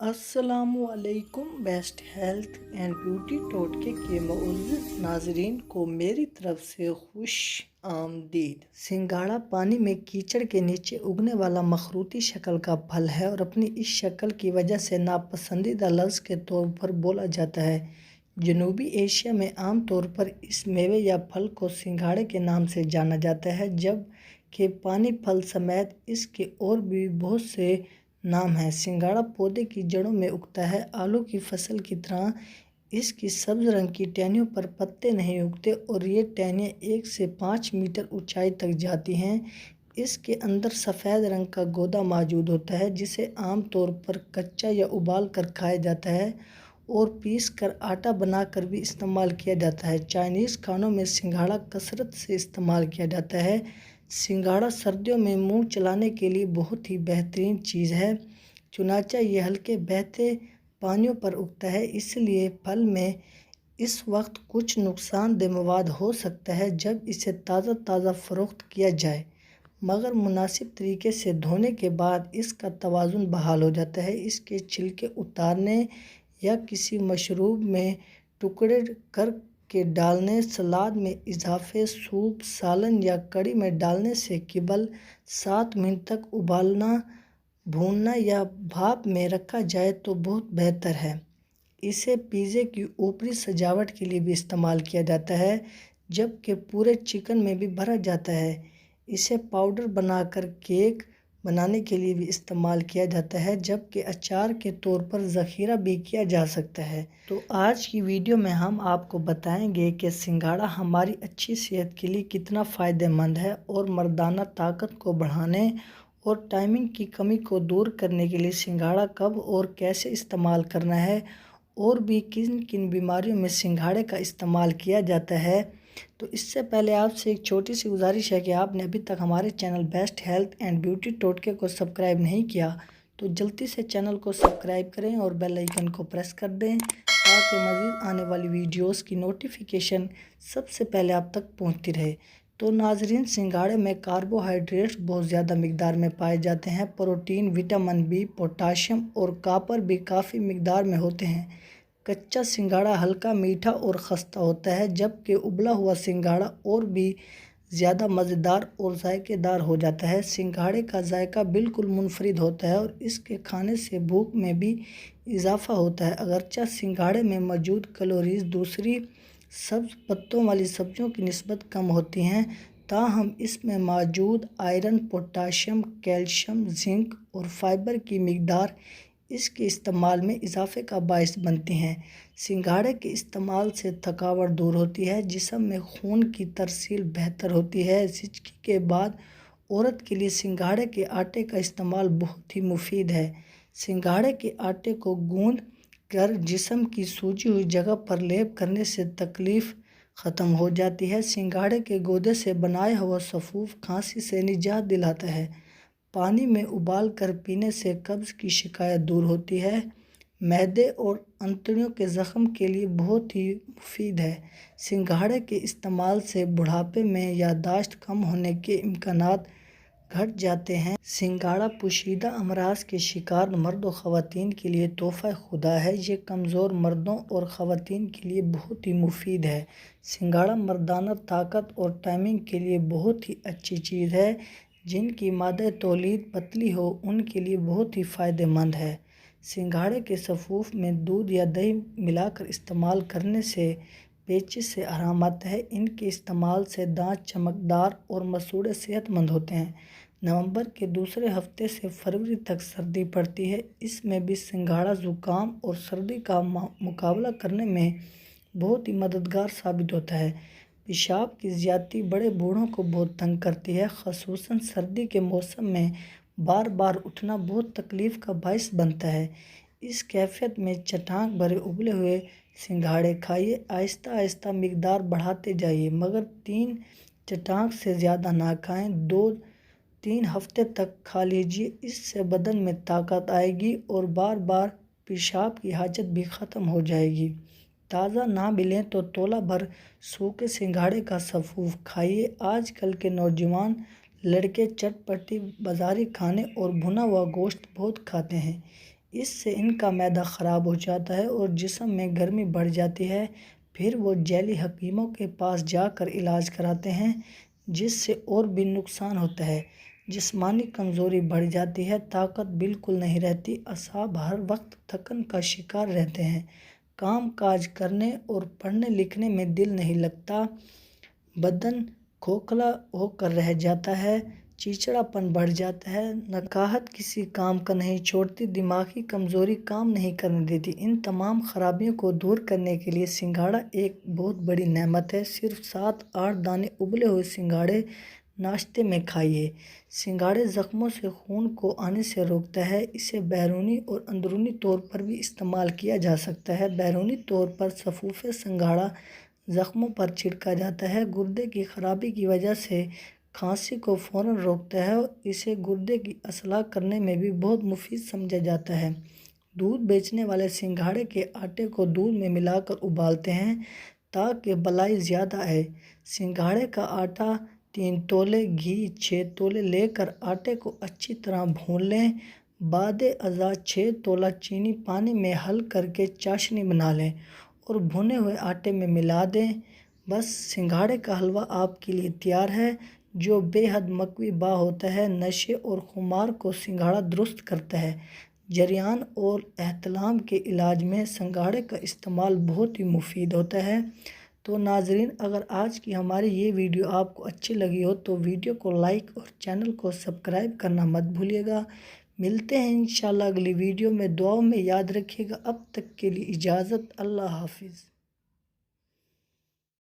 السلام علیکم۔ Best health and beauty ٹوٹکے کے معزز ناظرین کو میری طرف سے خوش آمدید۔ سنگھاڑا پانی میں کیچڑ کے نیچے اگنے والا مخروطی شکل کا پھل ہے اور اپنی اس شکل کی وجہ سے ناپسندیدہ لفظ کے طور پر بولا جاتا ہے۔ جنوبی ایشیا میں عام طور پر اس میوے یا پھل کو سنگھاڑے کے نام سے جانا جاتا ہے، جب کہ پانی پھل سمیت اس کے اور بھی بہت سے نام ہیں۔ سنگھاڑا پودے کی جڑوں میں اگتا ہے۔ آلو کی فصل کی طرح اس کی سبز رنگ کی ٹہنیوں پر پتے نہیں اگتے اور یہ ٹہنیاں 1 سے 5 میٹر اونچائی تک جاتی ہیں۔ اس کے اندر سفید رنگ کا گودا موجود ہوتا ہے، جسے عام طور پر کچا یا ابال کر کھایا جاتا ہے اور پیس کر آٹا بنا کر بھی استعمال کیا جاتا ہے۔ چائنیز کھانوں میں سنگھاڑا کثرت سے استعمال کیا جاتا ہے۔ سنگھاڑا سردیوں میں منہ چلانے کے لیے بہت ہی بہترین چیز ہے، چنانچہ یہ ہلکے بہتے پانیوں پر اگتا ہے، اس لیے پھل میں اس وقت کچھ نقصان دہ مواد ہو سکتا ہے جب اسے تازہ فروخت کیا جائے، مگر مناسب طریقے سے دھونے کے بعد اس کا توازن بحال ہو جاتا ہے۔ اس کے چھلکے اتارنے یا کسی مشروب میں ٹکڑے کر کے ڈالنے، سلاد میں اضافے، سوپ، سالن یا کڑھی میں ڈالنے سے قبل 7 منٹ تک ابالنا، بھوننا یا بھاپ میں رکھا جائے تو بہت بہتر ہے۔ اسے پیزے کی اوپری سجاوٹ کے لیے بھی استعمال کیا جاتا ہے، جبکہ پورے چکن میں بھی بھرا جاتا ہے۔ اسے پاؤڈر بنا کر کیک بنانے کے لیے بھی استعمال کیا جاتا ہے، جبکہ اچار کے طور پر ذخیرہ بھی کیا جا سکتا ہے۔ تو آج کی ویڈیو میں ہم آپ کو بتائیں گے کہ سنگھاڑا ہماری اچھی صحت کے لیے کتنا فائدہ مند ہے اور مردانہ طاقت کو بڑھانے اور ٹائمنگ کی کمی کو دور کرنے کے لیے سنگھاڑا کب اور کیسے استعمال کرنا ہے، اور بھی کن کن بیماریوں میں سنگھاڑے کا استعمال کیا جاتا ہے۔ تو اس سے پہلے آپ سے ایک چھوٹی سی گزارش ہے کہ آپ نے ابھی تک ہمارے channel best health and beauty ٹوٹکے کو سبسکرائب نہیں کیا تو جلدی سے چینل کو سبسکرائب کریں اور بیل آئیکن کو پریس کر دیں تاکہ مزید آنے والی ویڈیوز کی نوٹیفیکیشن سب سے پہلے آپ تک پہنچتی رہے۔ تو ناظرین، سنگھاڑے میں کاربوہائیڈریٹس بہت زیادہ مقدار میں پائے جاتے ہیں۔ پروٹین، وٹامن بی، پوٹاشیم اور کاپر بھی کافی مقدار میں ہوتے ہیں۔ کچا سنگھاڑا ہلکا میٹھا اور خستہ ہوتا ہے، جبکہ ابلا ہوا سنگھاڑا اور بھی زیادہ مزیدار اور ذائقہ دار ہو جاتا ہے۔ سنگھاڑے کا ذائقہ بالکل منفرد ہوتا ہے اور اس کے کھانے سے بھوک میں بھی اضافہ ہوتا ہے۔ اگرچہ سنگھاڑے میں موجود کیلوریز دوسری سبز پتوں والی سبزیوں کی نسبت کم ہوتی ہیں، تاہم اس میں موجود آئرن، پوٹاشیم، کیلشیم، زنک اور فائبر کی مقدار اس کے استعمال میں اضافے کا باعث بنتی ہیں۔ سنگھاڑے کے استعمال سے تھکاوٹ دور ہوتی ہے، جسم میں خون کی ترسیل بہتر ہوتی ہے۔ زچگی کے بعد عورت کے لیے سنگھاڑے کے آٹے کا استعمال بہت ہی مفید ہے۔ سنگھاڑے کے آٹے کو گوندھ کر جسم کی سوجی ہوئی جگہ پر لیپ کرنے سے تکلیف ختم ہو جاتی ہے۔ سنگھاڑے کے گودے سے بنایا ہوا سفوف کھانسی سے نجات دلاتا ہے۔ پانی میں ابال کر پینے سے قبض کی شکایت دور ہوتی ہے۔ معدے اور آنتڑیوں کے زخم کے لیے بہت ہی مفید ہے۔ سنگھاڑے کے استعمال سے بڑھاپے میں یادداشت کم ہونے کے امکانات گھٹ جاتے ہیں۔ سنگھاڑا پوشیدہ امراض کے شکار مرد و خواتین کے لیے تحفہ خدا ہے۔ یہ کمزور مردوں اور خواتین کے لیے بہت ہی مفید ہے۔ سنگھاڑا مردانہ طاقت اور ٹائمنگ کے لیے بہت ہی اچھی چیز ہے۔ جن کی مادہ تولید پتلی ہو ان کے لیے بہت ہی فائدہ مند ہے۔ سنگھاڑے کے سفوف میں دودھ یا دہی ملا کر استعمال کرنے سے پیچس سے آرام آتا ہے۔ ان کے استعمال سے دانت چمکدار اور مسوڑھے صحت مند ہوتے ہیں۔ نومبر کے دوسرے ہفتے سے فروری تک سردی پڑتی ہے۔ اس میں بھی سنگھاڑا زکام اور سردی کا مقابلہ کرنے میں بہت ہی مددگار ثابت ہوتا ہے۔ پیشاب کی زیادتی بڑے بوڑھوں کو بہت تنگ کرتی ہے، خصوصاً سردی کے موسم میں بار بار اٹھنا بہت تکلیف کا باعث بنتا ہے۔ اس کیفیت میں چٹاک بھرے ابلے ہوئے سنگھاڑے کھائیے، آہستہ آہستہ مقدار بڑھاتے جائیے، مگر 3 چٹاک سے زیادہ نہ کھائیں۔ 2-3 ہفتے تک کھا لیجیے، اس سے بدن میں طاقت آئے گی اور بار بار پیشاب کی حاجت بھی ختم ہو جائے گی۔ تازہ نہ ملیں تو تولہ بھر سوکھے سنگھاڑے کا سفوف کھائیے۔ آج کل کے نوجوان لڑکے چٹ پٹی بازاری کھانے اور بھنا ہوا گوشت بہت کھاتے ہیں۔ اس سے ان کا معدہ خراب ہو جاتا ہے اور جسم میں گرمی بڑھ جاتی ہے۔ پھر وہ ذیلی حکیموں کے پاس جا کر علاج کراتے ہیں، جس سے اور بھی نقصان ہوتا ہے۔ جسمانی کمزوری بڑھ جاتی ہے، طاقت بالکل نہیں رہتی، اعصاب ہر وقت تھکن کا شکار رہتے ہیں، کام کاج کرنے اور پڑھنے لکھنے میں دل نہیں لگتا، بدن کھوکھلا ہو کر رہ جاتا ہے، چڑچڑا پن بڑھ جاتا ہے، نکاہت کسی کام کا نہیں چھوڑتی، دماغی کمزوری کام نہیں کرنے دیتی۔ ان تمام خرابیوں کو دور کرنے کے لیے سنگھاڑا ایک بہت بڑی نعمت ہے۔ صرف 7-8 دانے ابلے ہوئے سنگھاڑے ناشتے میں کھائیے۔ سنگھاڑے زخموں سے خون کو آنے سے روکتا ہے۔ اسے بیرونی اور اندرونی طور پر بھی استعمال کیا جا سکتا ہے۔ بیرونی طور پر سفوف سنگھاڑا زخموں پر چھڑکا جاتا ہے، گردے کی خرابی کی وجہ سے کھانسی کو فوراً روکتا ہے اور اسے گردے کی اصلاح کرنے میں بھی بہت مفید سمجھا جاتا ہے۔ دودھ بیچنے والے سنگھاڑے کے آٹے کو دودھ میں ملا کر ابالتے ہیں تاکہ بلائی زیادہ آئے۔ سنگھاڑے کا آٹا 3 تولے، گھی 6 تولے لے کر آٹے کو اچھی طرح بھون لیں۔ بعد ازاں 6 تولہ چینی پانی میں حل کر کے چاشنی بنا لیں اور بھنے ہوئے آٹے میں ملا دیں۔ بس سنگھاڑے کا حلوہ آپ کے لیے تیار ہے، جو بے حد مقوی با ہوتا ہے۔ نشے اور خمار کو سنگھاڑا درست کرتا ہے۔ جریان اور احتلام کے علاج میں سنگھاڑے کا استعمال بہت ہی مفید ہوتا ہے۔ تو ناظرین، اگر آج کی ہماری یہ ویڈیو آپ کو اچھی لگی ہو تو ویڈیو کو لائک اور چینل کو سبسکرائب کرنا مت بھولیے گا۔ ملتے ہیں انشاءاللہ اگلی ویڈیو میں، دعاؤں میں یاد رکھیے گا۔ اب تک کے لیے اجازت، اللہ حافظ۔